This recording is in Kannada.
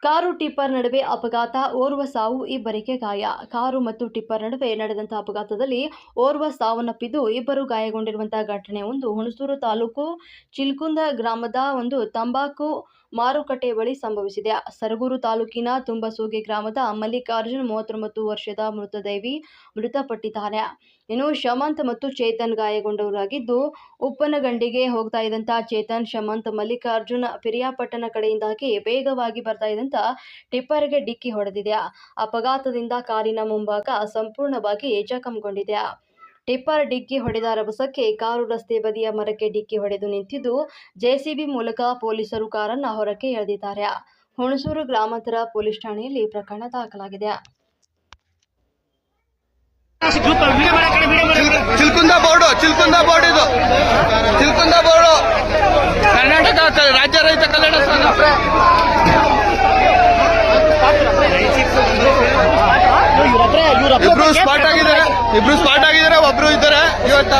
ಕಾರು ಟಿಪ್ಪರ್ ನಡುವೆ ಅಪಘಾತ, ಓರ್ವ ಸಾವು, ಇಬ್ಬರಿಗೆ ಗಾಯ. ಕಾರು ಮತ್ತು ಟಿಪ್ಪರ್ ನಡುವೆ ನಡೆದಂತಹ ಅಪಘಾತದಲ್ಲಿ ಓರ್ವ ಸಾವನ್ನಪ್ಪಿದ್ದು, ಇಬ್ಬರು ಗಾಯಗೊಂಡಿರುವಂತಹ ಘಟನೆಯೊಂದು ಹುಣಸೂರು ತಾಲೂಕು ಚಿಲ್ಕುಂದ ಗ್ರಾಮದ ಒಂದು ತಂಬಾಕು ಮಾರುಕಟ್ಟೆ ಬಳಿ ಸಂಭವಿಸಿದೆ. ಸರಗೂರು ತಾಲೂಕಿನ ತುಂಬಸೋಗೆ ಗ್ರಾಮದ ಮಲ್ಲಿಕಾರ್ಜುನ್ 39 ವರ್ಷದ ಮೃತದೇವಿ ಮೃತಪಟ್ಟಿದ್ದಾನೆ. ಇನ್ನು ಶಮಂತ್ ಮತ್ತು ಚೇತನ್ ಗಾಯಗೊಂಡವರಾಗಿದ್ದು, ಉಪ್ಪನಗಂಡಿಗೆ ಹೋಗ್ತಾ ಇದ್ದಂತ ಚೇತನ್, ಶಮಂತ್, ಮಲ್ಲಿಕಾರ್ಜುನ್ ಪಿರಿಯಾಪಟ್ಟಣ ಕಡೆಯಿಂದಾಗಿ ವೇಗವಾಗಿ ಬರ್ತಾ ಇದ್ದಂತ ಟಿಪ್ಪರ್ಗೆ ಡಿಕ್ಕಿ ಹೊಡೆದಿದೆ. ಅಪಘಾತದಿಂದ ಕಾರಿನ ಮುಂಭಾಗ ಸಂಪೂರ್ಣವಾಗಿ ಜಖಂಗೊಂಡಿದೆ. ಟಿಪ್ಪರ್ ಡಿಕ್ಕಿ ಹೊಡೆದ ರಭಸಕ್ಕೆ ಕಾರು ರಸ್ತೆ ಬದಿಯ ಮರಕ್ಕೆ ಡಿಕ್ಕಿ ಹೊಡೆದು ನಿಂತಿದ್ದು, ಜೆಸಿಬಿ ಮೂಲಕ ಪೊಲೀಸರು ಕಾರನ್ನು ಹೊರಕ್ಕೆ ಎಳೆದಿದ್ದಾರೆ. ಹುಣಸೂರು ಗ್ರಾಮಾಂತರ ಪೊಲೀಸ್ ಠಾಣೆಯಲ್ಲಿ ಪ್ರಕರಣ ದಾಖಲಾಗಿದೆ. ಚಿಲ್ಕುಂದ ಬೋರ್ಡು ಇದು ಚಿಲ್ಕುಂದ ಬೋರ್ಡು ಕರ್ನಾಟಕ ರಾಜ್ಯ ರೈತ ಕಲ್ಯಾಣ ಸಂಘ. ಇಬ್ರು ಸ್ಪಾಟ್ ಆಗಿದ್ದಾರೆ, ಒಬ್ರು ಇದ್ದಾರೆ ಇವತ್ತು.